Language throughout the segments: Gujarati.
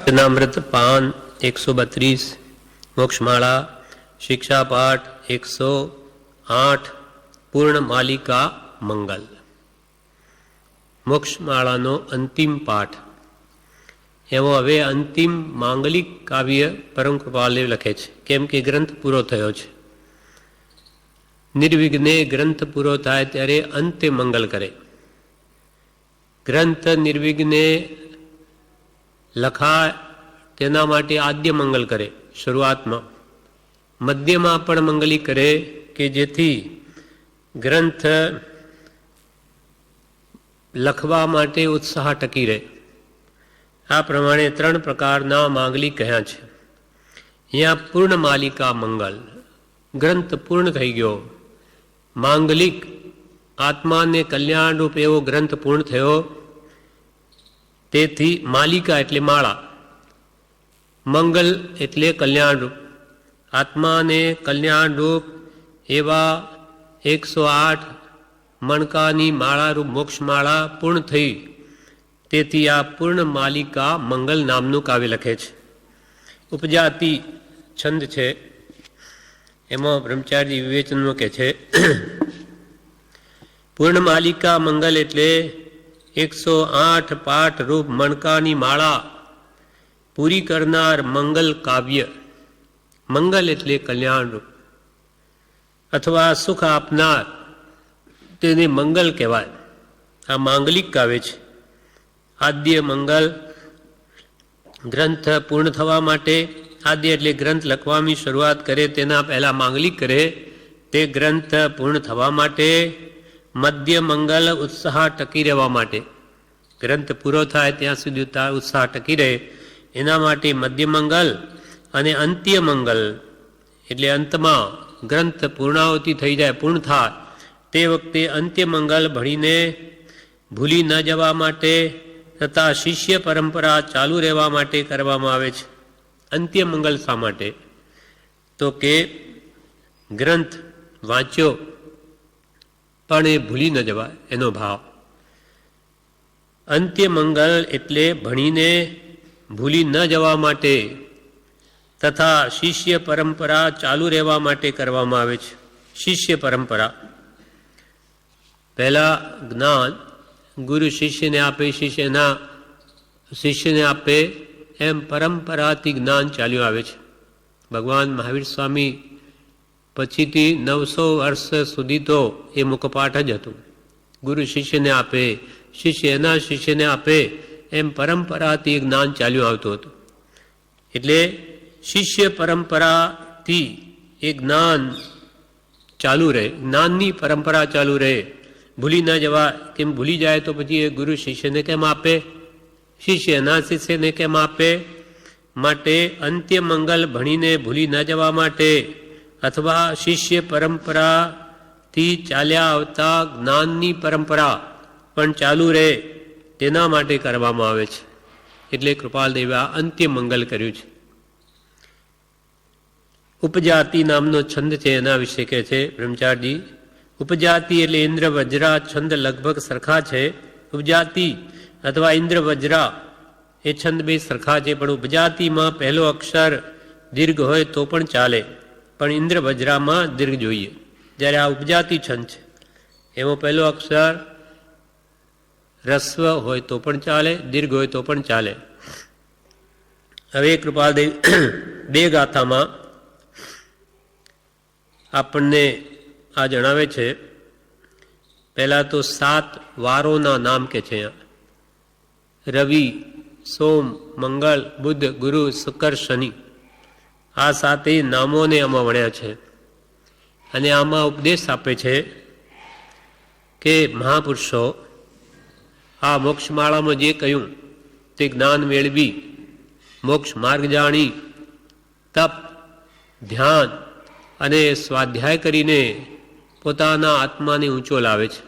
નામૃત પાન 132, મોક્ષમાળા શિક્ષા પાઠ 108, પૂર્ણ માલિકા મંગલ. મોક્ષમાળાનો અંતિમ પાઠ. એવો હવે અંતિમ માંગલિક કાવ્ય પરમ કૃપાલે લખે છે, કેમ કે ગ્રંથ પૂરો થયો છે. નિર્વિઘ્ને ગ્રંથ પૂરો થાય ત્યારે અંતે મંગલ કરે. ગ્રંથ નિર્વિઘ્ને લખાય તેના માટે આદ્ય મંગલ કરે શરૂઆતમાં, મધ્યમાં પણ મંગલી કરે કે જેથી ગ્રંથ લખવા માટે ઉત્સાહ ટકી રહે. આ પ્રમાણે 3 પ્રકારના માંગલિક કહ્યા છે. અહીંયા પૂર્ણ માલિકા મંગલ, ગ્રંથ પૂર્ણ થઈ ગયો. માંગલિક આત્માને કલ્યાણ રૂપ એવો ગ્રંથ પૂર્ણ થયો. તેથી માલિકા એટલે માળા, મંગલ એટલે કલ્યાણ રૂપ. આત્માને કલ્યાણ રૂપ એવા 108 મણકાની માળારૂપ મોક્ષમાળા પૂર્ણ થઈ. તેથી આ પૂર્ણ માલિકા મંગલ નામનું કાવ્ય લખે છે. ઉપજાતિ છંદ છે, એમાં બ્રહ્મચારી વિવેચનમાં કહે છે, પૂર્ણ માલિકા મંગલ એટલે 108 પાઠ રૂપ મણકાની માળા પૂરી કરનાર મંગલ કાવ્ય. મંગલ એટલે કલ્યાણ રૂપ અથવા સુખ આપનાર, તેને મંગલ કહેવાય. આ માંગલિક કાવ્ય છે. આદ્ય મંગલ ગ્રંથ પૂર્ણ થવા માટે, આદ્ય એટલે ગ્રંથ લખવાની શરૂઆત કરે તેના પહેલા માંગલિક કરે, તે ગ્રંથ પૂર્ણ થવા માટે. મધ્ય મંગલ ઉત્સાહ ટકી રહેવા માટે, ગ્રંથ પૂરો થાય ત્યાં સુધી ઉત્સાહ ટકી રહે એના માટે મધ્ય મંગલ. અને અંત્ય મંગલ એટલે અંતમાં ગ્રંથ પૂર્ણાહુતિ થઈ જાય, પૂર્ણ થાય તે વખતે અંત્ય મંગલ ભણીને ભૂલી ન જવા માટે તથા શિષ્ય પરંપરા ચાલુ રહેવા માટે કરવામાં આવે છે. અંત્ય મંગલ શા માટે? તો કે ગ્રંથ વાંચ્યો પણ એ ભૂલી ન જવાય એનો ભાવ. અંત્ય મંગલ એટલે ભણીને ભૂલી ન જવા માટે તથા શિષ્ય પરંપરા ચાલુ રહેવા માટે કરવામાં આવે છે. શિષ્ય પરંપરા પહેલા જ્ઞાન ગુરુ શિષ્યને આપે, શિષ્યને આપે, એમ પરંપરાથી જ્ઞાન ચાલ્યું આવે છે. ભગવાન મહાવીર સ્વામી પછીથી 900 વર્ષ સુધી તો એ મુખપાઠ જ હતું. ગુરુ શિષ્યને આપે, શિષ્ય એના શિષ્યને આપે, એમ પરંપરાથી જ્ઞાન ચાલ્યું આવતું હતું. એટલે શિષ્ય પરંપરાથી એ જ્ઞાન ચાલુ રહે, જ્ઞાનની પરંપરા ચાલુ રહે, ભૂલી ન જવા. કેમ ભૂલી જાય તો પછી એ ગુરુ શિષ્યને કેમ આપે, શિષ્ય એના શિષ્યને કેમ આપે? માટે અંત્ય મંગલ ભણીને ભૂલી ન જવા માટે અથવા શિષ્ય પરંપરાથી ચાલ્યા આવતા જ્ઞાનની પરંપરા પણ ચાલુ રહે તેના માટે કરવામાં આવે છે. એટલે કૃપાલદેવે આ અંત્ય મંગલ કર્યું છે. ઉપજાતિ નામનો છંદ છે, એના વિશે કહે છે બ્રહ્મચારી. ઉપજાતિ એટલે ઇન્દ્ર વજ્રા છંદ લગભગ સરખા છે. ઉપજાતિ અથવા ઇન્દ્ર વજ્રા એ છંદ બે સરખા છે, પણ ઉપજાતિમાં પહેલો અક્ષર દીર્ઘ હોય તો પણ ચાલે, પણ ઇન્દ્ર વજ્રામાં દીર્ઘ જોઈએ. જ્યારે આ ઉપજાતિ છંદ છે એમાં પહેલો અક્ષર રસ્વ હોય તો પણ ચાલે, દીર્ઘ હોય તો પણ ચાલે. હવે કૃપાલદેવ બે ગાથામાં આપણને આ જણાવે છે. પહેલા તો 7 વારોના નામ કે છે. રવિ, સોમ, મંગળ, બુધ, ગુરુ, શુક્ર, શનિ, આ 7 નામોને આમાં વણ્યા છે. અને આમાં ઉપદેશ આપે છે કે મહાપુરુષો આ મોક્ષમાળામાં જે કહ્યું તે જ્ઞાન મેળવી, મોક્ષ માર્ગ જાણી, તપ, ધ્યાન અને સ્વાધ્યાય કરીને પોતાના આત્માને ઊંચો લાવે છે.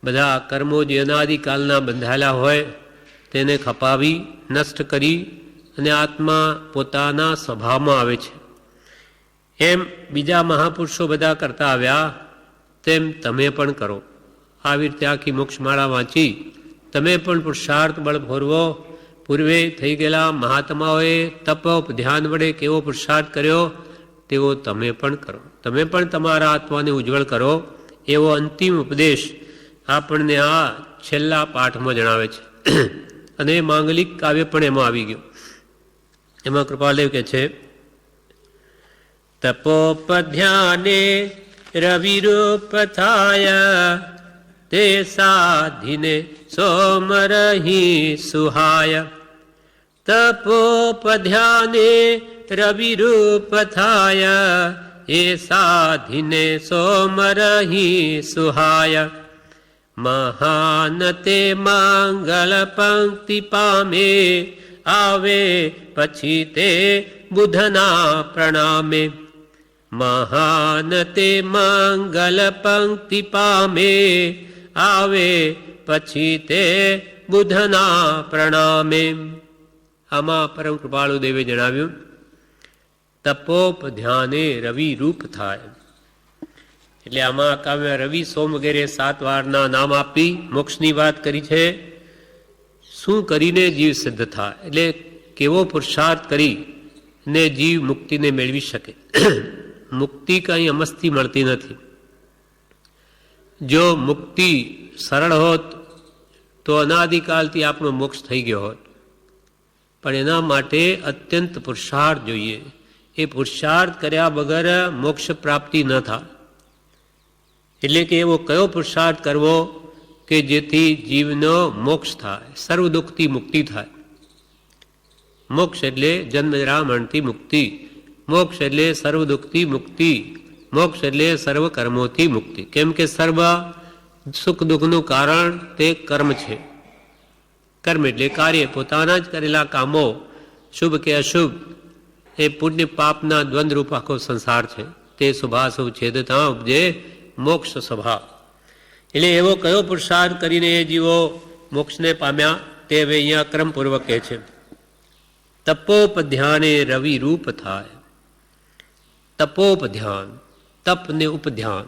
બધા કર્મો જે અનાદિકાલના બંધાયેલા હોય તેને ખપાવી, નષ્ટ કરી અને આત્મા પોતાના સ્વભાવમાં આવે છે. એમ બીજા મહાપુરુષો બધા કરતા આવ્યા તેમ તમે પણ કરો. આવી રીતે આખી મોક્ષમાળા વાંચી તમે પણ પુરુષાર્થ બળ ભરવો, પૂર્વે થઈ ગયેલા મહાત્માઓએ તપ ધ્યાન વડે કેવો પુરુષાર્થ કર્યો તેવો તમે પણ કરો. તમે પણ તમારા આત્માને ઉજ્જવળ કરો એવો અંતિમ ઉપદેશ આપણને આ છેલ્લા પાઠમાં જણાવે છે. અને માંગલિક કાવ્ય પણ એમાં આવી ગયું. એમાં કૃપાલદેવ કહે છે, તપોપધ્યાને રવિરૂપ થાય તે સાધીને સોમરહી સુહાય. તપોપધ્યાને રવિરૂપ થાય એ સાધીને સોમરહી સુહાય. મહાન તે મંગલ પંક્તિ પામે આવે પછી તે બુધના પ્રણામે. મહાન તે મંગલ પંક્તિ પામે આવે પછી તે બુધના પ્રણામે. આમાં પરમ કૃપાળુ દેવે જણાવ્યું, તપોપધ્યાને રવિ રૂપ થાય. એટલે આમાં કાવ્ય રવિ સોમ વગેરે 7 વારના નામ આપી મોક્ષની વાત કરી છે. શું કરીને જીવ સિદ્ધ થાય, એટલે કેવો પુરુષાર્થ કરીને જીવ મુક્તિને મેળવી શકે. મુક્તિ કંઈ અમસ્તી મળતી નથી. જો મુક્તિ સરળ હોત તો અનાદિકાલથી આપણો મોક્ષ થઈ ગયો હોત. પણ એના માટે અત્યંત પુરુષાર્થ જોઈએ. એ પુરુષાર્થ કર્યા વગર મોક્ષ પ્રાપ્તિ ન થાય. એટલે કે એવો કયો પુરુષાર્થ કરવો કે જેથી જીવનો મોક્ષ થાય, સર્વ દુઃખથી મુક્તિ થાય. મોક્ષ એટલે જન્મજરા મરણથી મુક્તિ. મોક્ષ એટલે સર્વ દુઃખથી મુક્તિ. મોક્ષ એટલે સર્વ કર્મોથી મુક્તિ. કેમ કે સર્વ સુખ દુઃખનું કારણ તે કર્મ છે. કર્મ એટલે કાર્ય, પોતાના જ કરેલા કામો શુભ કે અશુભ એ પુણ્ય પાપના દ્વંદ્વરૂપ આખો સંસાર છે. તે શુભાશુભ છેદતા ઉપજે મોક્ષ સ્વભાવ. એટલે એવો કયો પુરુષાર્થ કરીને એ જીવો મોક્ષને પામ્યા તે હવે અહીંયા ક્રમપૂર્વક કહે છે. તપોપધ્યાને રવિ રૂપ થાય. તપોપધ્યાન, તપ ને ઉપધ્યાન.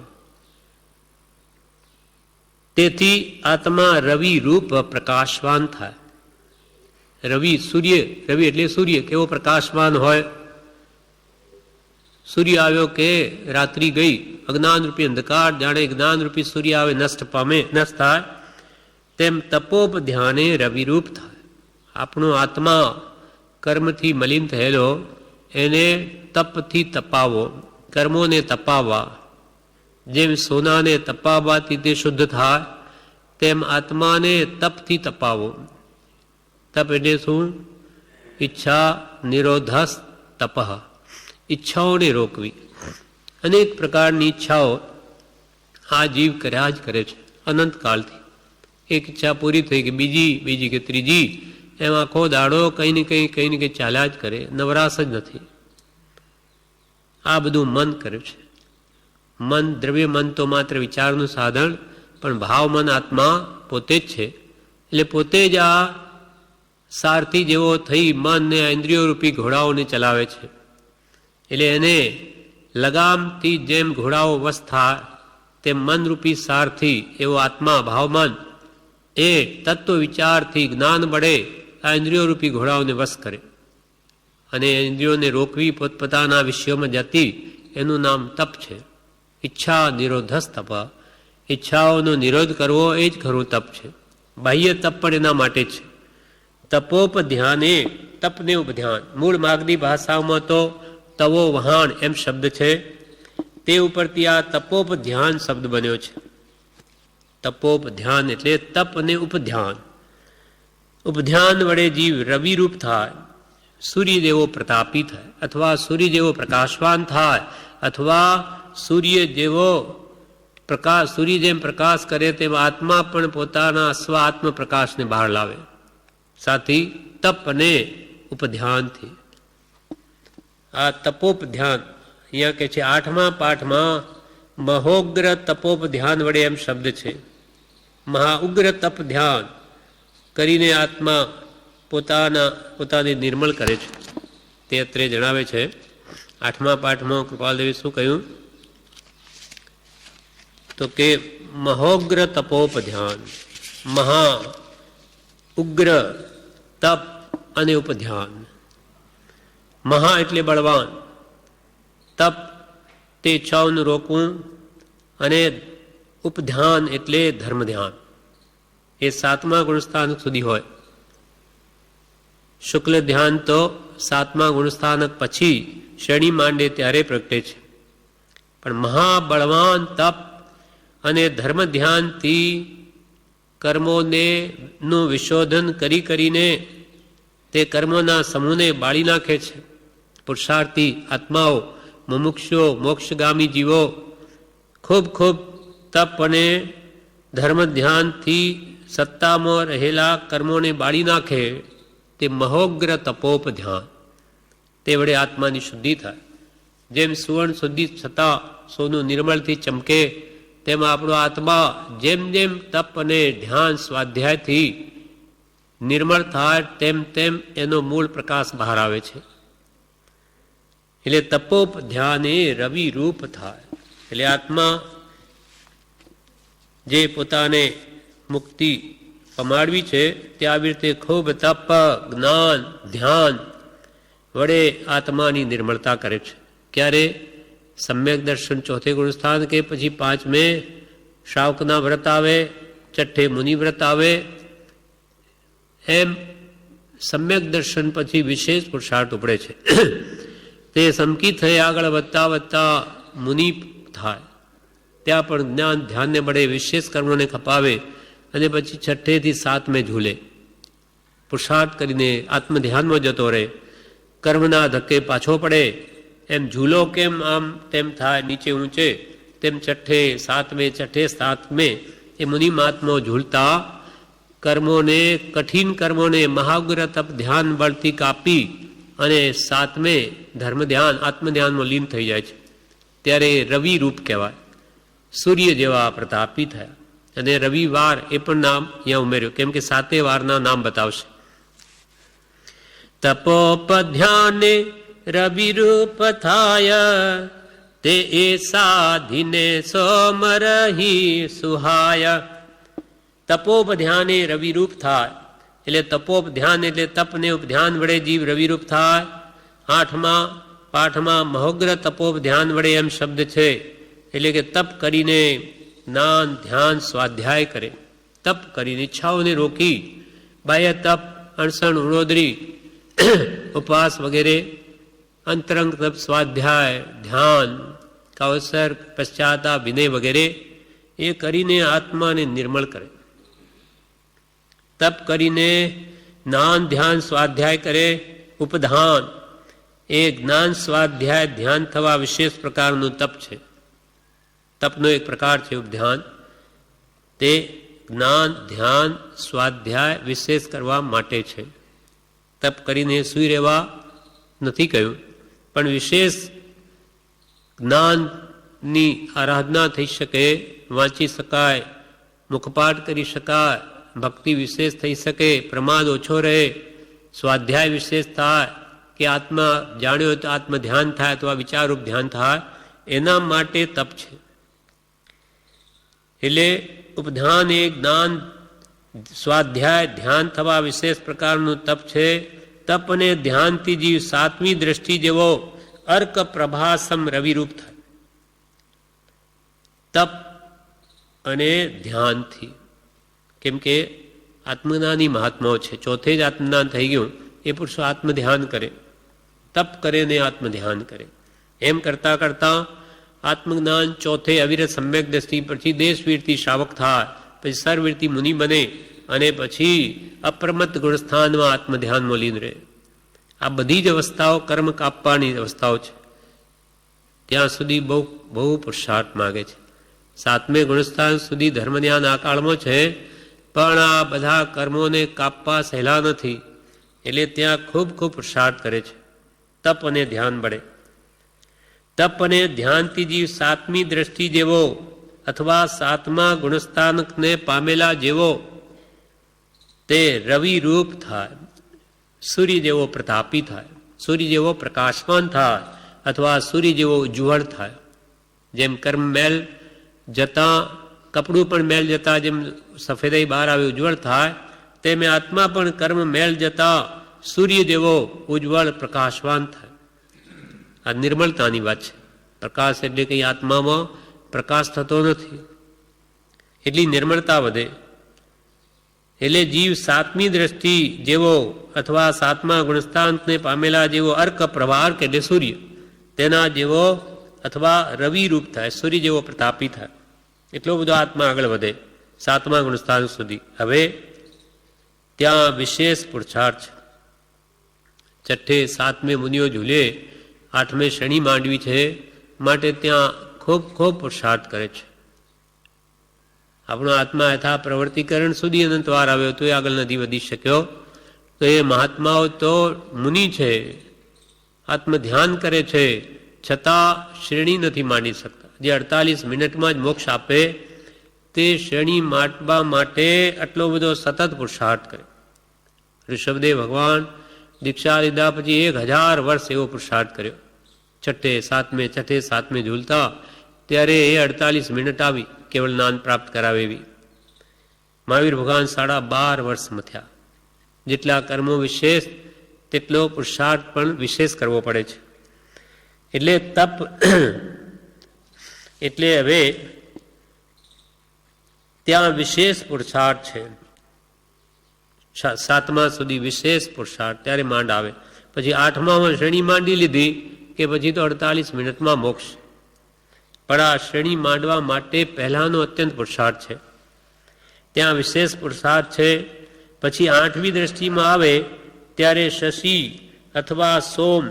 તેથી આત્મા રવિ રૂપ પ્રકાશવાન થાય. રવિ સૂર્ય, રવિ એટલે સૂર્ય કેવો પ્રકાશવાન હોય. સૂર્ય આવ્યો કે રાત્રિ ગઈ, અજ્ઞાનરૂપી અંધકાર જાણે જ્ઞાનરૂપી સૂર્ય આવે નષ્ટ પામે, નષ્ટ થાય. તેમ તપોપધ્યાને રવિરૂપ થાય. આપણો આત્મા કર્મથી મલિન થયેલો એને તપથી તપાવો, કર્મોને તપાવવા. જેમ સોનાને તપાવવાથી તે શુદ્ધ થાય, તેમ આત્માને તપથી તપાવો. તપ એટલે શું? ઈચ્છા નિરોધસ તપ. ઈચ્છાઓને રોકવી. અનેક પ્રકારની ઈચ્છાઓ આ જીવ કર્યા જ કરે છે અનંતકાળથી. એક ઈચ્છા પૂરી થઈ કે બીજી કે ત્રીજી, એમ આખો દાડો કંઈ ને કંઈ ચાલ્યા જ કરે, નવરાશ જ નથી. આ બધું મન કરે છે. મન, દ્રવ્ય મન તો માત્ર વિચારનું સાધન, પણ ભાવ મન આત્મા પોતે જ છે. એટલે પોતે જ આ સારથી જેવો થઈ મનને ઇન્દ્રિયો રૂપી ઘોડાઓને ચલાવે છે. એટલે એને લગામથી જેમ ઘોડાઓ વશ થાય તેમ મનરૂપી સારથી એવો આત્મા ભાવમન એ તત્વ વિચારથી જ્ઞાન વડે આ ઇન્દ્રિયો રૂપી ઘોડાઓને વશ કરે. અને ઇન્દ્રિયોને રોકવી પોતપોતાના વિષયોમાં જતી, એનું નામ તપ છે. ઈચ્છા નિરોધસ તપ. ઈચ્છાઓનો નિરોધ કરવો એ જ ખરું તપ છે. બાહ્ય તપ પણ એના માટે છે. તપોપધ્યાને, તપને ઉપધ્યાન. મૂળ માગધી ભાષામાં તો તવો વહાણ એમ શબ્દ છે. તે ઉપરથી આ તપોપધ્યાન શબ્દ બન્યો છે. તપોપધ્યાન એટલે તપ અને ઉપધ્યાન. ઉપધ્યાન વડે જીવ રવિરૂપ થાય, સૂર્ય જેવો પ્રતાપી થાય, અથવા સૂર્ય જેવો પ્રકાશવાન થાય, અથવા સૂર્ય જેવો પ્રકાશ, સૂર્ય જેમ પ્રકાશ કરે તેમ આત્મા પણ પોતાના સ્વ આત્મ પ્રકાશને બહાર લાવે. સાથી તપ અને ઉપધ્યાનથી. આ તપોપધ્યાન અહીંયા કે છે 8મા પાઠમાં મહોગ્ર તપોપધ્યાન વડે એમ શબ્દ છે. મહાઉગ્ર તપ ધ્યાન કરીને આત્મા પોતાને નિર્મળ કરે છે. તે અત્રે જણાવે છે 8મા પાઠમાં કૃપાલદેવે શું કહ્યું? તો કે મહોગ્ર તપોપધ્યાન, મહા ઉગ્ર તપ અને ઉપધ્યાન. મહા એટલે બળવાન, તપ તે ઈચ્છાઓનું રોકવું, અને ઉપધ્યાન એટલે ધર્મ ધ્યાન. એ 7મા ગુણસ્થાનક સુધી હોય. શુક્લ ધ્યાન તો 7મા ગુણસ્થાનક પછી શ્રેણી માંડે ત્યારે પ્રગટે છે. પણ મહાબળવાન તપ અને ધર્મ ધ્યાનથી કર્મોને નું વિશોધન કરીને તે કર્મોના સમૂહને બાળી નાખે છે. પુરુષાર્થી આત્માઓ, મુમુક્ષુઓ, મોક્ષગામી જીવો ખૂબ ખૂબ તપ અને ધર્મ ધ્યાનથી સત્તામાં રહેલા કર્મોને બાળી નાખે તે મહોગ્ર તપોપ ધ્યાન. તે વડે આત્માની શુદ્ધિ થાય. જેમ સુવર્ણ શુદ્ધિ છતાં સોનું નિર્મળથી ચમકે, તેમ આપણો આત્મા જેમ જેમ તપ અને ધ્યાન સ્વાધ્યાયથી નિર્મળ થાય તેમ તેમ એનો મૂળ પ્રકાશ બહાર આવે છે. એટલે તપોપ ધ્યાન એ રવિ રૂપ થાય. એટલે આત્મા જે પોતાને મુક્તિ પમાડવી છે તે આવી રીતે ખૂબ તપ, જ્ઞાન, ધ્યાન વડે આત્માની નિર્મળતા કરે છે. ક્યારે? સમ્યક દર્શન 4થે ગુણસ્થાન કે પછી 5મે શ્રાવકના વ્રત આવે, 6ઠે મુનિ વ્રત આવે. એમ સમ્યક દર્શન પછી વિશેષ પુરુષાર્થ ઉપડે છે. તે સમકી થઈ આગળ વધતા વધતા મુનિ થાય. ત્યાં પણ જ્ઞાન ધ્યાનને મળે, વિશેષ કર્મોને ખપાવે અને પછી 6ઠેથી 7મે ઝૂલે. પુરુષાર્થ કરીને આત્મધ્યાનમાં જતો રહે. કર્મના ધક્કે પાછો પડે. એમ ઝૂલો કેમ આમ તેમ થાય નીચે ઊંચે, તેમ 6ઠે 7મે એ મુનિ મહાત્મો ઝૂલતા કર્મોને, કઠિન કર્મોને મહાગ્ર તપ ધ્યાન બળથી કાપી અને 7મે ધર્મ ધ્યાન આત્મધ્યાનમાં લીન થઈ જાય છે. ત્યારે રવિ રૂપ કહેવાય. સૂર્ય જેવા પ્રતાપી થયા. અને રવિવાર એ પણ નામ અહીંયા ઉમેર્યું, કેમ કે 7 વારના નામ બતાવશે. તપોપધ્યાને રવિરૂપ થાય, તે એ સાધીને સોમરહી સુહાય. તપોપધ્યાને રવિરૂપ થાય. એટલે તપોપધ્યાન એટલે તપને ઉપધ્યાન વડે જીવ રવિરૂપ થાય. 8મા પાઠમાં મહોગ્ર તપોપધ્યાન વડે એમ શબ્દ છે. એટલે કે તપ કરીને જ્ઞાન, ધ્યાન, સ્વાધ્યાય કરે. તપ કરીને ઈચ્છાઓને રોકી, બાહ્ય તપ, અણસણ, ઉણોદરી, ઉપવાસ વગેરે, અંતરંગ તપ, સ્વાધ્યાય, ધ્યાન, કૌશર, પશ્ચાતાપ, વિનય વગેરે એ કરીને આત્માને નિર્મળ કરે. તપ કરીને જ્ઞાન, ધ્યાન, સ્વાધ્યાય કરે. ઉપધાન એ જ્ઞાન, સ્વાધ્યાય, ધ્યાન થવા વિશેષ પ્રકારનું તપ છે. તપનો એક પ્રકાર છે ઉપધ્યાન. તે જ્ઞાન, ધ્યાન, સ્વાધ્યાય વિશેષ કરવા માટે છે. તપ કરીને સૂઈ રહેવા નથી કહ્યું, પણ વિશેષ જ્ઞાનની આરાધના થઈ શકે, વાંચી શકાય, મુખપાઠ કરી શકાય, ભક્તિ વિશેષ થઈ શકે, પ્રમાદ ઓછો રહે, સ્વાધ્યાય વિશેષ થાય, કે આત્મા જાણ્યો તો આત્મ ધ્યાન થાય અથવા વિચારરૂપ ધ્યાન થાય, એના માટે તપ છે. એટલે ઉપધ્યાન એ જ્ઞાન, સ્વાધ્યાય, ધ્યાન થવા વિશેષ પ્રકારનું તપ છે. તપ અને ધ્યાનથી જીવ 7મી દ્રષ્ટિ જેવો અર્ક પ્રભાસમ રવિરૂપ થાય. તપ અને ધ્યાનથી, કેમ કે આત્મજ્ઞાની મહાત્માઓ છે. 4થે જ આત્મજ્ઞાન થઈ ગયું. એ પુરુષો આત્મધ્યાન કરે, તપ કરે ને આત્મધ્યાન કરે. એમ કરતાં કરતાં આત્મજ્ઞાન 4થે અવિરત સમ્યક દ્રષ્ટિ, પછી દેશવીરથી શ્રાવક થાય, પછી સર્વવીરથી મુનિ બને, અને પછી અપ્રમત્ત ગુણસ્થાનમાં આત્મધ્યાનમાં લીન રહે. આ બધી જ અવસ્થાઓ કર્મ કાપવાની અવસ્થાઓ છે. ત્યાં સુધી બહુ બહુ પુરુષાર્થ માગે છે. 7મે ગુણસ્થાન સુધી ધર્મધ્યાન આ કાળમાં છે, પણ આ બધા કર્મોને કાપવા સહેલા નથી. એટલે ત્યાં ખૂબ ખૂબ પુરુષાર્થ કરે છે. તપ અને ધ્યાન બળે. તપ અને ધ્યાનથી જીવ 7મી દ્રષ્ટિ જેવો અથવા 7મા ગુણસ્થાનકને પામેલા જેવો તે રવિ રૂપ થાય, સૂર્ય જેવો પ્રતાપી થાય, સૂર્ય જેવો પ્રકાશમાન થાય, અથવા સૂર્ય જેવો ઉજ્જવળ થાય. જેમ કર્મ મેલ જતાં, કપડું પણ મેલ જતાં જેમ સફેદાઈ બહાર આવે ઉજ્જવળ થાય, તેમ આત્મા પણ કર્મ મેલ જતાં સૂર્ય જેવો ઉજ્જવળ પ્રકાશવાન થાય. આ નિર્મળતાની વાત છે. પ્રકાશ એટલે કંઈ આત્મામાં પ્રકાશ થતો નથી, એટલી નિર્મળતા વધે. એટલે જીવ સાતમી દ્રષ્ટિ જેવો અથવા સાતમા ગુણસ્થાનને પામેલા જેવો અર્ક પ્રવાહક એટલે સૂર્ય તેના જેવો અથવા રવિ રૂપ થાય, સૂર્ય જેવો પ્રતાપી થાય. એટલો બધો આત્મા આગળ વધે સાતમા ગુણસ્થાન સુધી. હવે ત્યાં વિશેષ પુરુષાર્થ છે. છઠ્ઠે સાતમે મુનિઓ ઝૂલે, આઠમે શનિ માંડવી છે, માટે ત્યાં ખૂબ ખૂબ પુરુષાર્થ કરે છે. આપણો આત્મા યથા પ્રવર્તિકરણ સુધી અનંતવાર આવ્યો તો એ આગળ નથી વધી શક્યો. તો એ મહાત્માઓ તો મુનિ છે, આત્મ ધ્યાન કરે છે, છતાં શ્રેણી નથી માંડી શકતા. જે 48 મિનિટમાં જ મોક્ષ આપે તે શ્રેણી માંડવા માટે આટલો બધો સતત પુરુષાર્થ કરે. ઋષભદેવ ભગવાન દીક્ષા લીધા પછી 1000 વર્ષ એવો પુરુષાર્થ કર્યો. છઠ્ઠે સાતમે ઝૂલતા ત્યારે એ 48 મિનિટ આવી કેવળ જ્ઞાન પ્રાપ્ત કરાવે એવી. મહાવીર ભગવાન 12.5 વર્ષ મથ્યા. જેટલા કર્મો વિશેષ તેટલો પુરુષાર્થ પણ વિશેષ કરવો પડે છે. એટલે તપ એટલે હવે ત્યાં વિશેષ પુરુષાર્થ છે. સાતમા સુધી વિશેષ પુરુષાર્થ, ત્યારે માંડ આવે. પછી આઠમામાં શ્રેણી માંડી લીધી કે પછી તો 48 મિનિટમાં મોક્ષ. પણ આ શ્રેણી માંડવા માટે પહેલાનો અત્યંત પુરુષાર્થ છે, ત્યાં વિશેષ પુરુષાર્થ છે. પછી આઠમી દ્રષ્ટિમાં આવે ત્યારે શશી અથવા સોમ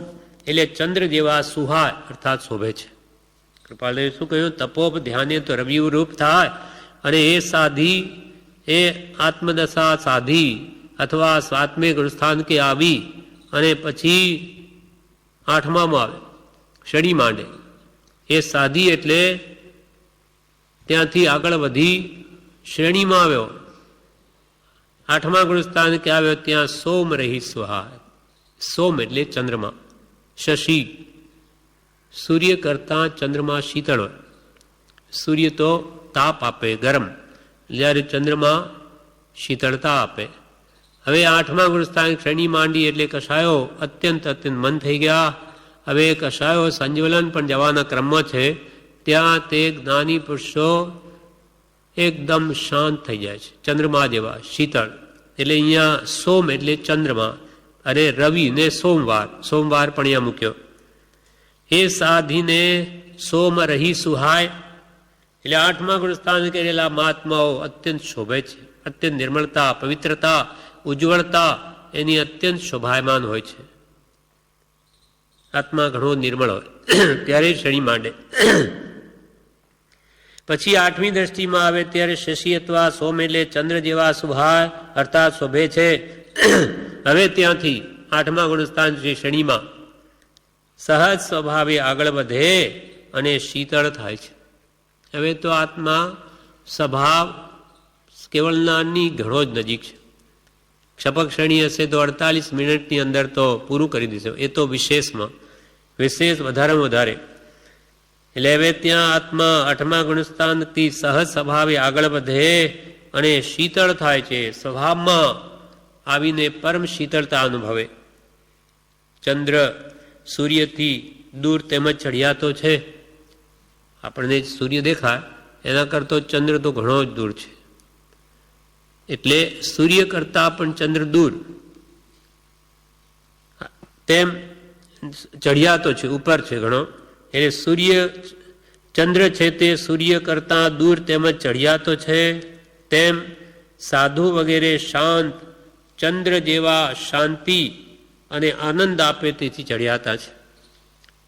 એટલે ચંદ્ર જેવા સુહા અર્થાત શોભે છે. કૃપાલદેવે શું કહ્યું? તપોપ ધ્યાને તો રવિ રૂપ થાય. અને એ સાધી, એ આત્મદશા સાધી અથવા સાતમે ગુણસ્થાન કે આવી અને પછી આઠમામાં આવે શનિ માંડે, એ સાધી એટલે ત્યાંથી આગળ વધી શ્રેણીમાં આવ્યો. આઠમા ગુણસ્થાન કે આવ્યો ત્યાં સોમ રહી સુહા. સોમ એટલે ચંદ્રમા. શશી સૂર્ય કરતાં ચંદ્રમા શીતળ હોય. સૂર્ય તો તાપ આપે, ગરમ, જ્યારે ચંદ્રમા શીતળતા આપે. હવે આઠમા ગુણસ્થાન શનિ માંડી એટલે કશાયો અત્યંત મન થઈ ગયા. હવે કશાયો સંજ્વલન પણ જવાના ક્રમમાં છે. ત્યાં તે જ્ઞાની પુરુષો એકદમ શાંત થઈ જાય છે, ચંદ્રમા જેવા શીતળ. એટલે અહીંયા સોમ એટલે ચંદ્રમા અને રવિ ને સોમવાર પણ અહીંયા મૂક્યો. એ સાધીને સોમ રહી સુહાય એટલે આઠમા ગુણસ્થાન કરેલા મહાત્માઓ અત્યંત શોભે છે. અત્યંત નિર્મળતા, પવિત્રતા, ઉજ્જવળતા એની અત્યંત શોભાયમાન હોય છે. આત્મા ઘણો નિર્મળ હોય ત્યારે શનિ માંડે. પછી આઠમી દ્રષ્ટિમાં આવે ત્યારે શશી અથવા સોમ એટલે ચંદ્ર જેવા શુભાય અર્થાત શોભે છે. હવે ત્યાંથી આઠમા ગુણસ્થાન શ્રી શનિમાં સહજ સ્વભાવે આગળ વધે અને શીતળ થાય છે. હવે તો આત્મા સ્વભાવ કેવળ જ્ઞાનની ઘણો જ નજીક છે. ક્ષપક શ્રેણી હશે તો 48 મિનિટની અંદર તો પૂરું કરી દેશે. એ તો વિશેષમાં વિશેષ વધારેમાં વધારે. એટલે હવે ત્યાં આત્મા આઠમા ગુણસ્થાનથી સહજ સ્વભાવે આગળ વધે અને શીતળ થાય છે. સ્વભાવમાં આવીને પરમ શીતળતા અનુભવે. ચંદ્ર સૂર્યથી દૂર તેમજ ચડિયાતો છે. આપણને સૂર્ય દેખાય એના કરતો ચંદ્ર તો ઘણો જ દૂર છે. એટલે સૂર્ય કરતાં પણ ચંદ્ર દૂર, તેમ ચડિયાતો છે, ઉપર છે ઘણો. એટલે સૂર્ય ચંદ્ર છે તે સૂર્ય કરતાં દૂર તેમજ ચડિયાતો છે. તેમ સાધુ વગેરે શાંત ચંદ્ર જેવા શાંતિ અને આનંદ આપે તેથી ચડિયાતા છે.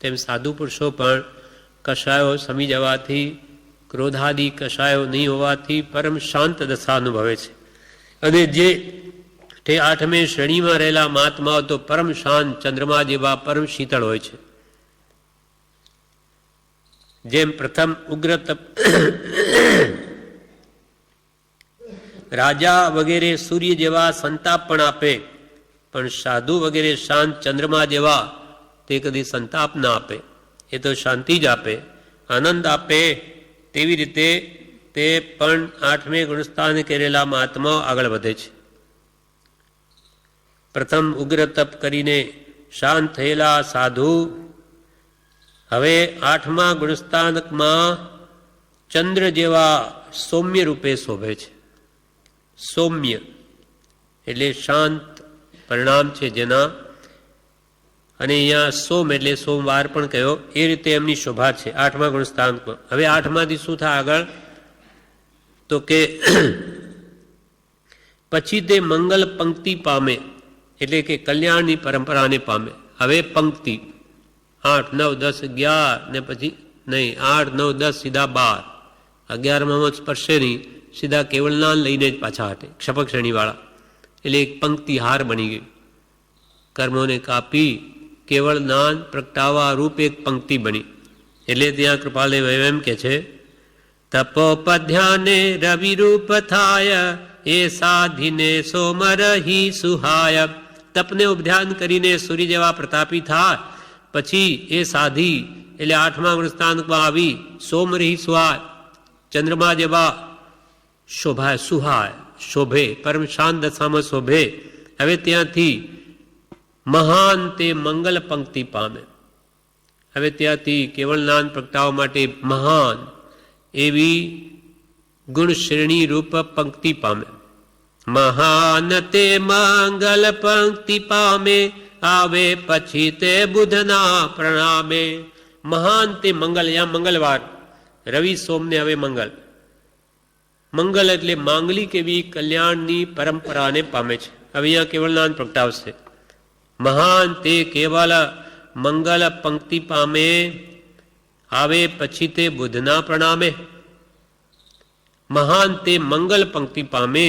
તેમ સાધુ પુરુષો પણ કશાયો સમી જવાથી, ક્રોધાદિ કશાયો નહીં હોવાથી પરમ શાંત દશા અનુભવે છે. અને જે તે આઠમે શ્રેણીમાં રહેલા મહાત્માઓ તો પરમ શાંત ચંદ્રમા જેવા પરમ શીતળ હોય છે. જેમ પ્રથમ ઉગ્ર તપ રાજા વગેરે સૂર્ય જેવા સંતાપ પણ આપે, પણ સાધુ વગેરે શાંત ચંદ્રમા જેવા તે કદી સંતાપ ના આપે. એ તો શાંતિ જ આપે, આનંદ આપે. તેવી રીતે તે પણ આઠમે ગુણસ્થાન કરેલા મહાત્માઓ આગળ વધે છે. પ્રથમ ઉગ્ર તપ કરીને શાંત થયેલા સાધુ હવે 8મા ગુણસ્થાનકમાં ચંદ્ર જેવા સૌમ્ય રૂપે શોભે છે. સૌમ્ય એટલે શાંત પરિણામ છે જેના, અને અહીંયા સોમ એટલે સોમવાર પણ કહ્યો, એ રીતે એમની શોભા છે 8મા ગુણસ્થાનકમાં. હવે 8માંથી શું થાય આગળ? તો કે પછી તે મંગલ પંક્તિ પામે, એટલે કે કલ્યાણની પરંપરાને પામે. હવે પંક્તિ 8, 9, 10, 11 ને પછી નહીં 8, 9, 10 સીધા 12. 11માં સ્પર્શે નહીં, સીધા કેવળનાન લઈને જ પાછા હટે, ક્ષપક શ્રેણીવાળા. એટલે એક પંક્તિ હાર બની ગઈ. કર્મોને કાપી કેવળ જ્ઞાન પ્રગટાવવા રૂપ એક પંક્તિ બની. એટલે ત્યાં કૃપાલદેવ એમ કે છે, તપોપધ્યાને રવિરૂપ થાય, એ સાધીને સોમરહી સુહાય. તપને ઉપધ્યાન કરીને સૂર્ય જેવા પ્રતાપી થાય, પછી એ સાધી એટલે 8મા ગુણસ્થાનકમાં આવી સોમરહી સુહાય, ચંદ્રમા જેવા શોભાય, સુહાય શોભે, પરમ શાંત દશામાં શોભે. હવે ત્યાંથી મહાન તે મંગલ પંક્તિ પામે. હવે ત્યાંથી કેવળ જ્ઞાન પ્રગટાવવા માટે મહાન એવી ગુણ શ્રેણી રૂપ પંક્તિ પામે. મહાન તે મંગલ પંક્તિ પામે, આવે પછી તે બુધના પ્રણામે. મહાન તે મંગલ, યા મંગલવાર, રવિ સોમને હવે મંગલ. મંગલ એટલે માંગલિક એવી કલ્યાણની પરંપરાને પામે છે. હવે અહીંયા કેવળ જ્ઞાન પ્રગટાવશે. મહાન તે કેવલ મંગલ પંક્તિ પામે, આવે પછી તે બુધના પ્રણામે. મહાન તે મંગલ પંક્તિ પામે,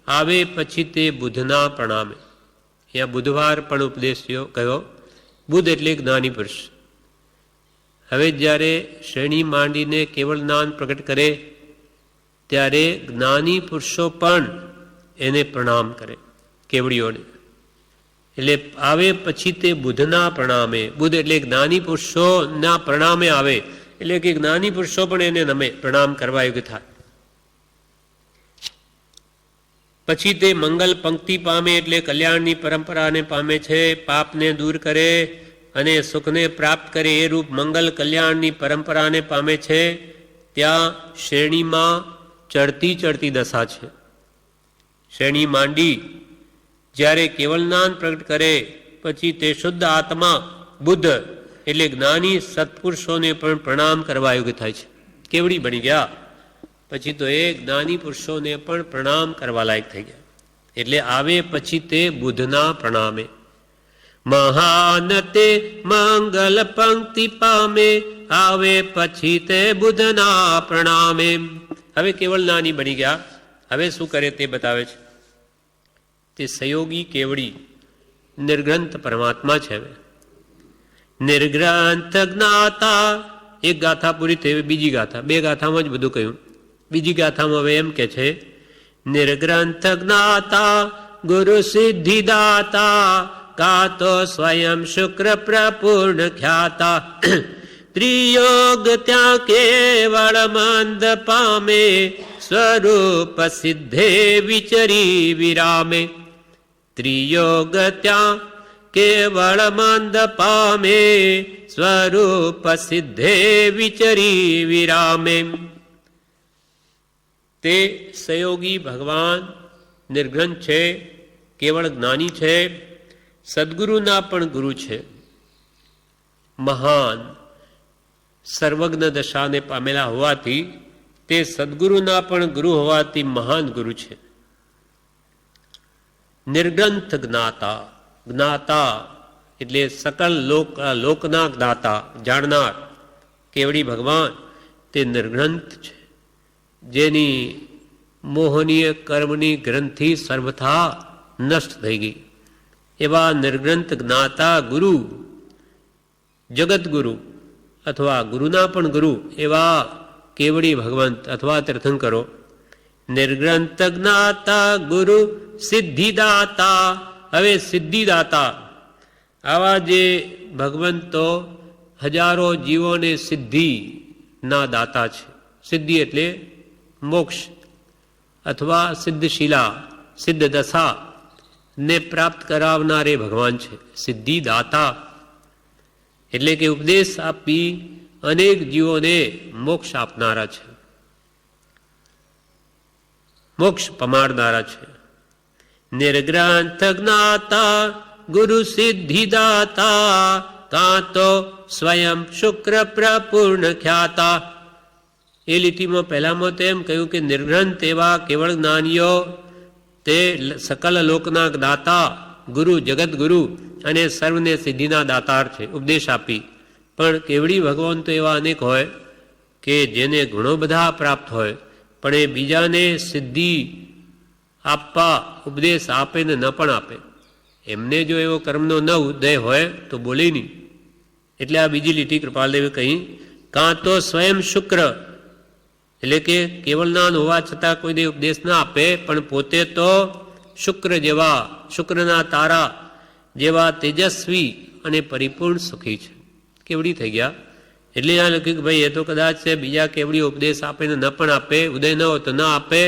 આવે પછી તે બુધના પ્રણામે. અહીંયા બુધવાર પણ ઉપદેશ કયો. બુધ એટલે જ્ઞાની પુરુષ. હવે જ્યારે શ્રેણી માંડીને કેવળ જ્ઞાન પ્રગટ કરે ત્યારે જ્ઞાની પુરુષો પણ એને પ્રણામ કરે, કેવડીઓને. એટલે આવે પછી તે બુધના પ્રણામે. બુધ એટલે જ્ઞાની પુરુષોના પ્રણામે આવે, એટલે કે જ્ઞાની પુરુષો પણ એને નમે, પ્રણામ કરવા યોગ્ય થાય. પછી તે મંગલ પંક્તિ પામે એટલે કલ્યાણની પરંપરાને પામે છે. પાપને દૂર કરે અને સુખને પ્રાપ્ત કરે એ રૂપ મંગલ કલ્યાણની પરંપરાને પામે છે. ત્યાં શ્રેણીમાં ચડતી ચડતી દશા છે. શ્રેણી માંડી જ્યારે કેવળ જ્ઞાન પ્રગટ કરે પછી તે શુદ્ધ આત્મા બુદ્ધ એટલે જ્ઞાની સત્પુરુષોને પણ પ્રણામ કરવા યોગ્ય થાય છે. કેવડી બની ગયા પછી તો એ જ્ઞાની પુરુષોને પણ પ્રણામ કરવા લાયક થઈ ગયા. એટલે આવે પછી તે બુદ્ધના પ્રણામે. મહાન તે મંગલ પંક્તિ પામે, આવે પછી તે બુદ્ધના પ્રણામે. હવે કેવળ જ્ઞાની બની ગયા. હવે શું કરે તે બતાવે છે. તે સહયોગી કેવડી નિર્ગ્રંથ પરમાત્મા છે. હવે નિર્ગ્રંથ જ્ઞાતા, એક ગાથા પૂરી થઈ, બીજી ગાથા, બે ગાથામાં જ બધું કહ્યું. બીજી ગાથામાં હવે એમ કે છે, નિર્ગ્રંથ જ્ઞાતા ગુરુ સિદ્ધિદાતા, કાતો સ્વયં શુક્ર પ્રપૂર્ણ ખ્યાતા. ત્રિયોગ ત્યાં કેવળ મંદ પામે, સ્વરૂપ સિદ્ધે વિચરી વિરામે. ત્રિયોગ ત્યાં કેવળ મંદ પામે, સ્વરૂપ સિદ્ધે વિચરી વિરામે. તે સહયોગી ભગવાન નિર્ગ્રંથ છે, કેવળ જ્ઞાની છે, સદગુરુના પણ ગુરુ છે. મહાન સર્વજ્ઞ દશાને પામેલા હોવાથી તે સદગુરુના પણ ગુરુ હોવાથી મહાન ગુરુ છે. નિર્ગ્રંથ જ્ઞાતા, જ્ઞાતા એટલે સકલ લોકના જ્ઞાતા, જાણનાર કેવડી ભગવાન તે નિર્ગ્રંથ છે, જેની મોહનીય કર્મની ગ્રંથિ સર્વથા નષ્ટ થઈ ગઈ. એવા નિર્ગ્રંથ જ્ઞાતા ગુરુ, જગતગુરુ અથવા ગુરુના પણ ગુરુ એવા કેવડી ભગવંત અથવા તીર્થંકરો. નિર્ગ્રંથ જ્ઞાતા ગુરુ સિદ્ધિદાતા. હવે સિદ્ધિદાતા આવા જે ભગવંતો હજારો જીવોને સિદ્ધિના દાતા છે. સિદ્ધિ એટલે મોક્ષ અથવા સિદ્ધશીલા, સિદ્ધ દશા ને પ્રાપ્ત કરાવનાર એ ભગવાન છે. સિદ્ધિદાતા એટલે કે ઉપદેશ આપી અનેક જીવોને મોક્ષ આપનારા છે, મોક્ષ પમાડનારા છે. નિર્ગ્રંથ જ્ઞાતા ગુરુ સિદ્ધિદાતા કાં તો સ્વયં શુક્ર પ્રપૂર્ણ ખ્યાતા. એ લીટીમાં પહેલામાં તો એમ કહ્યું કે નિર્ગ્રંથ એવા કેવળ જ્ઞાનીઓ તે સકલ લોકના દાતા ગુરુ જગતગુરુ અને સર્વને સિદ્ધિના દાતાર છે, ઉપદેશ આપી. પણ કેવડી ભગવાન તો એવા અનેક હોય કે જેને ઘણો બધા પ્રાપ્ત હોય પણ એ બીજાને સિદ્ધિ આપવા ઉપદેશ આપે ને ન પણ આપે. એમને જો એવો કર્મનો ન ઉદય હોય તો બોલે નહીં. એટલે આ બીજી લીટી કૃપાલદેવે કહી, કાં તો સ્વયં શુક્ર એટલે કે કેવળ જ્ઞાન હોવા છતાં કોઈને ઉપદેશ ના આપે પણ પોતે તો શુક્ર જેવા, શુક્રના તારા જેવા તેજસ્વી અને પરિપૂર્ણ સુખી છે. કેવડી થઈ ગયા. એટલે આ લખ્યું કે ભાઈ એ તો કદાચ બીજા કેવડી ઉપદેશ આપે ને ન પણ આપે, ઉદય ન હોય તો ન આપે,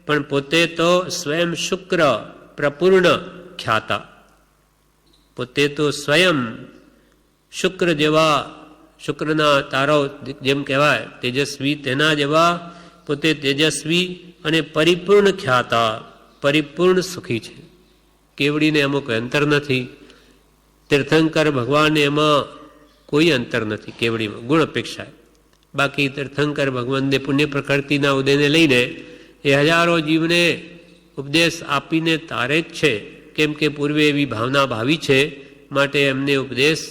પણ પોતે તો સ્વયં શુક્ર પ્રપૂર્ણ ખ્યાતા, પોતે તો સ્વયં શુક્ર જેવા, શુક્રના તારાઓ જેમ કહેવાય તેજસ્વી, તેના જેવા પોતે તેજસ્વી અને પરિપૂર્ણ ખ્યાતા, પરિપૂર્ણ સુખી છે. કેવડીને એમાં કોઈ અંતર નથી. તીર્થંકર ભગવાનને એમાં કોઈ અંતર નથી. કેવડીમાં ગુણ અપેક્ષા. બાકી તીર્થંકર ભગવાનને પુણ્ય પ્રકૃતિના ઉદયને લઈને એ હજારો જીવને ઉપદેશ આપીને તારે જ છે. કેમ કે પૂર્વે એવી ભાવના ભાવી છે, માટે એમને ઉપદેશ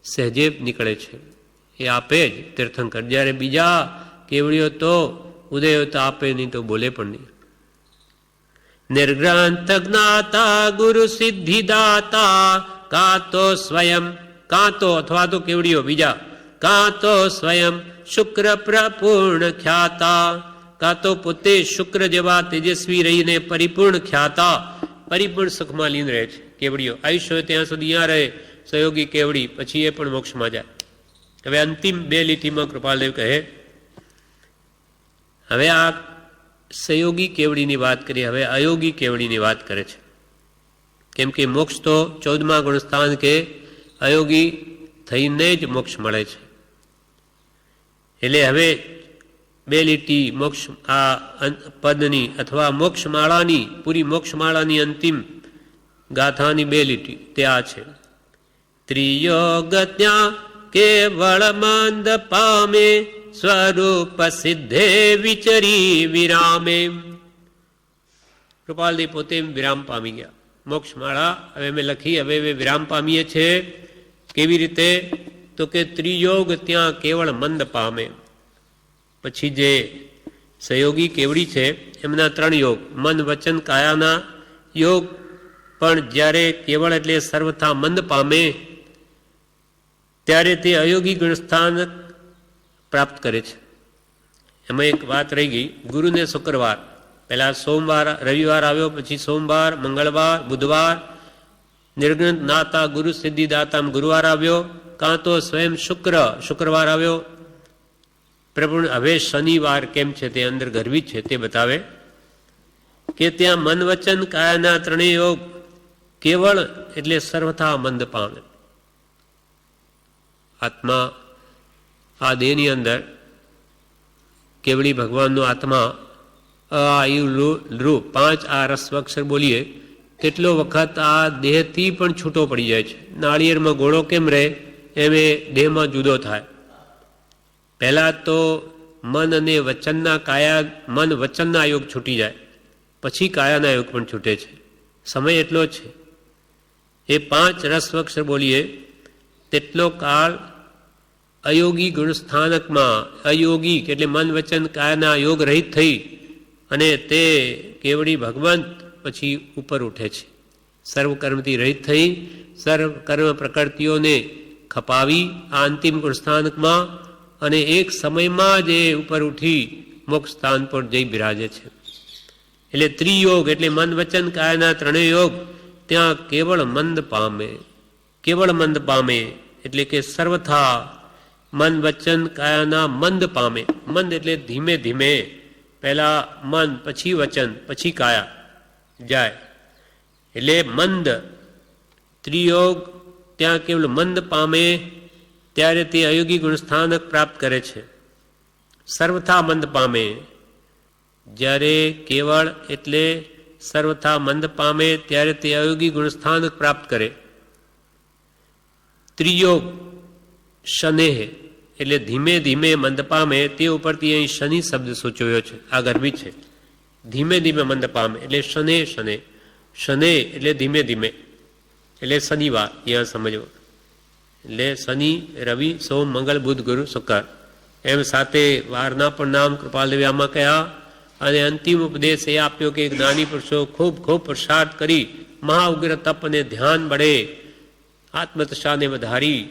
સહેજે નીકળે છે, એ આપે જ તીર્થંકર. જ્યારે બીજા કેવડીઓ તો ઉદયો તો આપે નહીં તો બોલે પણ નહીં. નિર્ગ્રંથ જ્ઞાતા ગુરુ સિદ્ધિદાતા કાં તો સ્વયં, કાં તો અથવા તો કેવડીઓ બીજા, કાં તો સ્વયં શુક્ર પ્રપૂર્ણ ખ્યાતા, કાં તો પોતે શુક્ર જેવા તેજસ્વી રહીને પરિપૂર્ણ ખ્યાતા, પરિપૂર્ણ સુખમાં લીન રહે છે. કેવડીઓ આયુષ્ય હોય ત્યાં સુધી ત્યાં રહે સહયોગી કેવડી, પછી એ પણ મોક્ષમાં જાય. હવે અંતિમ બે લીટીમાં કૃપાલદેવ કહે, હવે આ સહયોગી કેવડીની વાત કરીએ, હવે અયોગી કેવડીની વાત કરે છે. કેમ કે મોક્ષ તો 14મા ગુણસ્થાન કે અયોગી થઈને જ મોક્ષ મળે છે. એટલે હવે બે લીટી મોક્ષ આ પદની અથવા મોક્ષમાળાની, પૂરી મોક્ષમાળાની અંતિમ ગાથાની બે લીટી તે આ છે. ત્રિયોગ ત્યાં કેવળ મંદ પામે સ્વરૂપ સિદ્ધે વિચરી વિરામે. કૃપાલદેવ પોતે વિરામ પામી ગયા. મોક્ષમાળા હવે મેં લખી, હવે વિરામ પામીએ છે. કેવી રીતે? તો કે ત્રિયોગ ત્યાં કેવળ મંદ પામે. પછી જે સહયોગી કેવડી છે એમના 3 યોગ, મન વચન કાયાના યોગ, પણ જ્યારે કેવળ એટલે સર્વથા મંદ પામે ત્યારે તે અયોગી ગુણસ્થાન પ્રાપ્ત કરે છે. એમાં એક વાત રહી ગઈ, ગુરુને શુક્રવાર, પહેલા સોમવાર રવિવાર આવ્યો, પછી સોમવાર મંગળવાર બુધવાર નિર્ગ્રંથ નાતા ગુરુ સિદ્ધિદાતા ગુરુવાર આવ્યો, કાં તો સ્વયં શુક્રવાર આવ્યો પ્રભુ. હવે શનિવાર કેમ છે તે અંદર ગર્ભી છે તે બતાવે કે ત્યાં મન વચન કાયાના 3 યોગ કેવળ એટલે સર્વથા મંદ પામે. આત્મા આ દેહની અંદર કેવડી ભગવાનનો આત્મા રૂ 5 આ રસ્વ અક્ષર બોલીએ કેટલો વખત આ દેહથી પણ છૂટો પડી જાય છે. નાળિયેરમાં ગોળો કેમ રહે એમ એ દેહમાં જુદો થાય. પહેલાં તો મન અને વચનના કાયા, મન વચનના યોગ છૂટી જાય, પછી કાયાના યોગ પણ છૂટે છે. સમય એટલો છે. એ 5 રસ્વ અક્ષર બોલીએ તેટલો કાળ અયોગી ગુણસ્થાનકમાં, અયોગી એટલે મન વચન કાયાના યોગ રહિત થઈ અને તે કેવડી ભગવંત પછી ઉપર ઉઠે છે. સર્વકર્મથી રહિત થઈ સર્વકર્મ પ્રકૃતિઓને ખપાવી આ અંતિમ ગુણસ્થાનકમાં, અને એક સમયમાં જ એ ઉપર ઉઠી મોક્ષ સ્થાન પર જઈ બિરાજે છે. એટલે ત્રિયોગ એટલે મન વચન કાયાના 3 યોગ ત્યાં કેવળ મંદ પામે. કેવળ મંદ પામે એટલે કે સર્વથા મન વચન કાયાના મંદ પામે. મંદ એટલે ધીમે ધીમે, પહેલા મન પછી વચન પછી કાયા જાય. એટલે મંદ ત્રિયોગ ત્યાં કેવલ મંદ પામે ત્યારે તે અયોગી ગુણસ્થાનક પ્રાપ્ત કરે છે. સર્વથા મંદ પામે, જ્યારે કેવળ એટલે સર્વથા મંદ પામે ત્યારે તે અયોગી ગુણસ્થાનક પ્રાપ્ત કરે. ત્રિયોગ શનેહ એટલે ધીમે ધીમે મંદ પામે, તે ઉપરથી અહીં શનિ શબ્દ સૂચવ્યો છે. આ ગરબી છે. ધીમે ધીમે મંદ પામે એટલે શને શને, શને એટલે ધીમે ધીમે, એટલે શનિવાર અહીંયા સમજવો. એટલે શનિ, રવિ, સોમ, મંગળ, બુધ, ગુરુ, શુક્ર એમ સાથે વારના પણ નામ કૃપાલદેવે આમાં કયા. અને અંતિમ ઉપદેશ એ આપ્યો કે જ્ઞાની પુરુષો ખૂબ ખૂબ પુરુષાર્થ કરી મહાઉગ્ર તપ અને ધ્યાન બળે આત્મતશાને વધારી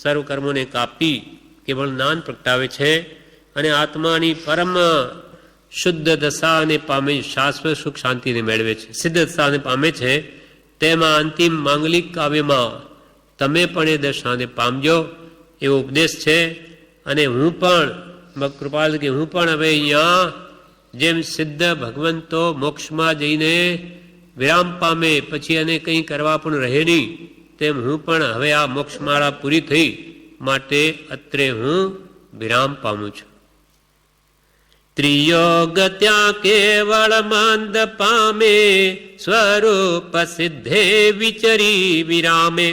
સર્વ કર્મોને કાપી કેવળ જ્ઞાન પ્રગટાવે છે અને આત્માની પરમ શુદ્ધ દશાને પામે, શાશ્વત સુખ શાંતિને મેળવે છે, સિદ્ધ દશાને પામે છે. તેમાં અંતિમ માંગલિક કાવ્યમાં તમે પણ એ દશાને પામજો એવો ઉપદેશ છે. અને હું પણ કૃપાલ કે હું પણ હવે અહીંયા જેમ સિદ્ધ ભગવંતો મોક્ષમાં જઈને વિરામ પામે પછી એને કંઈ કરવા પણ રહે નહીં, તેમ હું પણ હવે આ મોક્ષમાળા પૂરી થઈ માટે અત્રે હું વિરામ પામું છું. ત્રિયોગ ત્યાં કેવળ મંદ પામે, સ્વરૂપ સિદ્ધે વિચરી વિરામે.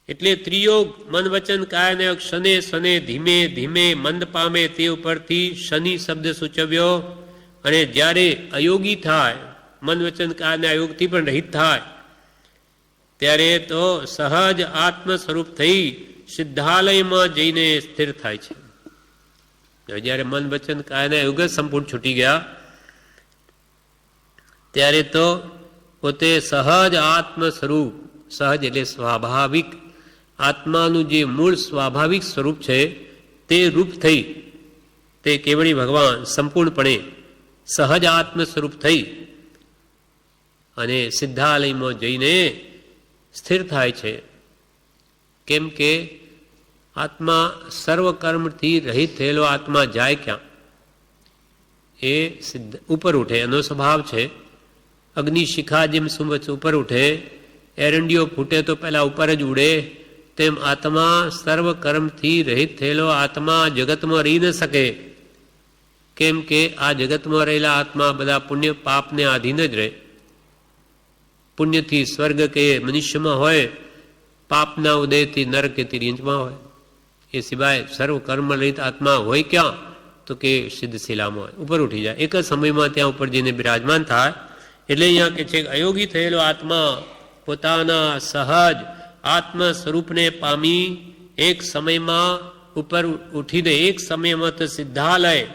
એટલે ત્રિયોગ મન વચન કાયને શને શને ધીમે ધીમે મંદ પામે, તે ઉપરથી શનિ શબ્દ સૂચવ્યો. અને જ્યારે અયોગી થાય, મન વચન કાયને અયોગથી પણ રહિત થાય, ત્યારે તો સહજ આત્મ સ્વરૂપ થઈ સિદ્ધાલયમાં જઈને સ્થિર થાય છે. જ્યારે મન વચન કાયને અયોગ જ સંપૂર્ણ છૂટી ગયા ત્યારે તો પોતે સહજ આત્મ સ્વરૂપ, સહજ એટલે સ્વાભાવિક આત્માનું જે મૂળ સ્વાભાવિક સ્વરૂપ છે તે રૂપ થઈ, તે કેવળી ભગવાન સંપૂર્ણપણે સહજ આત્મ સ્વરૂપ થઈ અને સિદ્ધાલયમાં જઈને સ્થિર થાય છે. કેમ કે આત્મા સર્વ કર્મથી રહિત થયેલો આત્મા જાય ક્યાં? એ સિદ્ધ ઉપર ઉઠે, એનો સ્વભાવ છે. અગ્નિ શિખા જેમ સુમચ ઉપર ઉઠે, એરંડીઓ ફૂટે તો પહેલા ઉપર જ ઉડે, તેમ આત્મા સર્વ કર્મથી રહિત થયેલો આત્મા જગતમાં રહી ન શકે. કેમ કે આ જગતમાં રહેલા આત્મા બધા પુણ્ય પાપને આધીન જ રહે. પુણ્યથી સ્વર્ગ કે મનુષ્યમાં હોય, પાપના ઉદયથી નરક કે તિર્યંજમાં હોય. એ સિવાય સર્વ કર્મ રહિત આત્મા હોય ક્યાં? તો કે સિદ્ધ શિલામાં હોય, ઉપર ઉઠી જાય એક જ સમયમાં ત્યાં ઉપર જઈને બિરાજમાન થાય. એટલે અહીંયા કે છે અયોગી થયેલો આત્મા પોતાના સહજ આત્મ સ્વરૂપને પામી એક સમયમાં ઉપર ઉઠીને એક સમયમાં તો સિદ્ધાલય,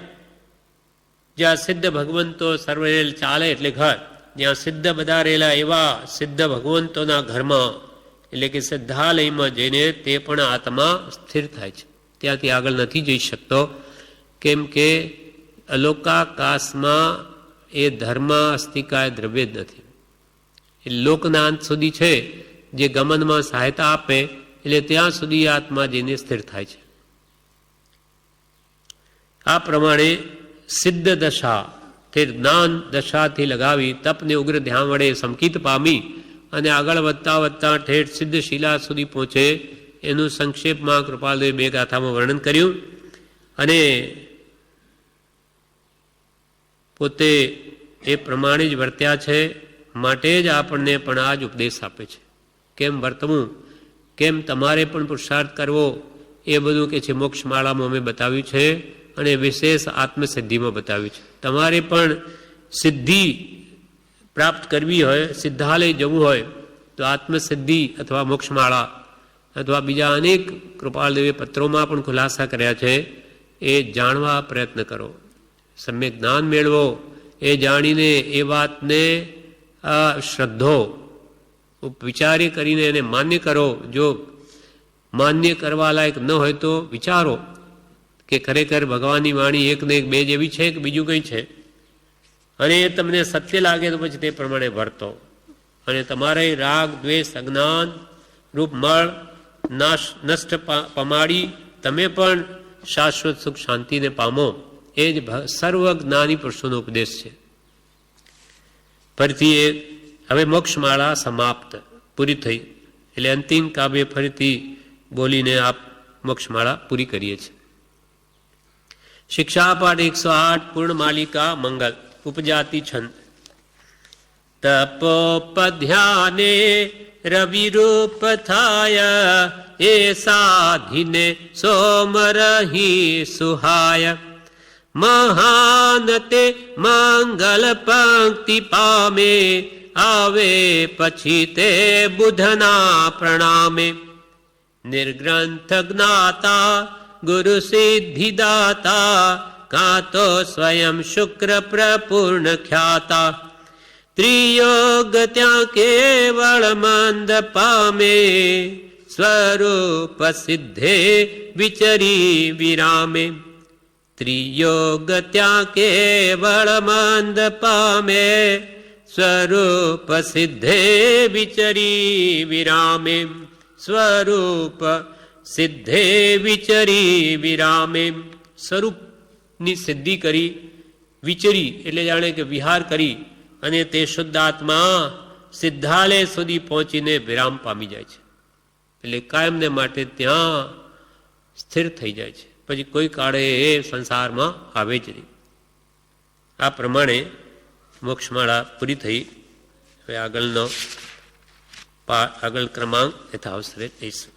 જ્યાં સિદ્ધ ભગવંતો સર્વરેલ ચાલે એટલે ઘર, જ્યાં સિદ્ધ બધા રહેલા એવા સિદ્ધ ભગવંતોના ઘરમાં એટલે કે સિદ્ધાલયમાં જઈને તે પણ આત્મા સ્થિર થાય છે. ત્યાંથી આગળ નથી જઈ શકતો. કેમ કે અલોકાકાશમાં એ ધર્મ અસ્તિકાય દ્રવ્ય જ નથી. એ લોકના અંત સુધી છે જે ગમનમાં સહાયતા આપે, એટલે ત્યાં સુધી આત્મા જઈને સ્થિર થાય છે. આ પ્રમાણે સિદ્ધ દશા તે જ્ઞાન દશાથી લગાવી તપને ઉગ્ર ધ્યાન વડે સંકિત પામી અને આગળ વધતા વધતા ઠેઠ સિદ્ધ શિલા સુધી પહોંચે, એનું સંક્ષેપમાં કૃપાલદેવે બે ગાથામાં વર્ણન કર્યું. અને પોતે એ પ્રમાણે જ વર્ત્યા છે, માટે જ આપણને પણ આ જ ઉપદેશ આપે છે. કેમ વર્તવું, કેમ તમારે પણ પુરુષાર્થ કરવો, એ બધું કે છે મોક્ષમાળામાં અમે બતાવ્યું છે અને વિશેષ આત્મસિદ્ધિમાં બતાવ્યું છે. તમારે પણ સિદ્ધિ પ્રાપ્ત કરવી હોય, સિદ્ધાલય જવું હોય તો આત્મસિદ્ધિ અથવા મોક્ષમાળા અથવા બીજા અનેક કૃપાલદેવે પત્રોમાં પણ ખુલાસા કર્યા છે, એ જાણવા પ્રયત્ન કરો, સમ્યક જ્ઞાન મેળવો. એ જાણીને એ વાતને શ્રદ્ધો વિચારી કરીને એને માન્ય કરો. જો માન્ય કરવા લાયક ન હોય તો વિચારો કે ખરેખર ભગવાનની વાણી એક ને એક બે જેવી છે કે બીજું કંઈ છે. અને એ તમને સત્ય લાગે તો પછી તે પ્રમાણે વર્તો. અને તમારે રાગ દ્વેષ અજ્ઞાન રૂપ મળ નષ્ટ પમાડી તમે પણ શાશ્વત સુખ શાંતિને પામો. એ જ સર્વ જ્ઞાની પુરુષોનો ઉપદેશ છે. ફરીથી એ હવે મોક્ષમાળા સમાપ્ત પૂરી થઈ, એટલે અંતિમ કાવ્ય ફરીથી બોલીને આપ મોક્ષમાળા પૂરી કરીએ છીએ. શિક્ષાપાઠ 108 પૂર્ણ માલિકા મંગલ. ઉપજાતિ છંદ. તપોપધ્યાને રવિરૂપ થાય, એ સાધીને સોમરહી સુહાય. મહાન તે મંગલ પંક્તિ પામે, આવે પછી તે બુધના પ્રણામે. નિર્ગ્રંથ જ્ઞાતા ગુરુ સિદ્ધિદાતા, કાં તો સ્વયં શુક્ર પ્રપૂર્ણ ખ્યાતા. ત્રિયોગ ત્યાં કેવળ મંદ પામે, સ્વરૂપ સિદ્ધે વિચરી વિરામે. ત્રિયોગ ત્યાં કેવળ મંદ પામે, સ્વરૂપ સિદ્ધે વિચરી વિરામે. સ્વરૂપ સિદ્ધે વિચરી વિરામે. સ્વરૂપની સિદ્ધિ કરી, વિચરી એટલે જાણે કે વિહાર કરી, અને તે શુદ્ધાત્મા સિદ્ધાલય સુધી પહોંચીને વિરામ પામી જાય છે. એટલે કાયમને માટે ત્યાં સ્થિર થઈ જાય છે, પછી કોઈ કાળે એ સંસારમાં આવે જ નહીં. આ પ્રમાણે મોક્ષમાળા પૂરી થઈ. હવે આગળ ક્રમાંક યથાવસરે લઈશું.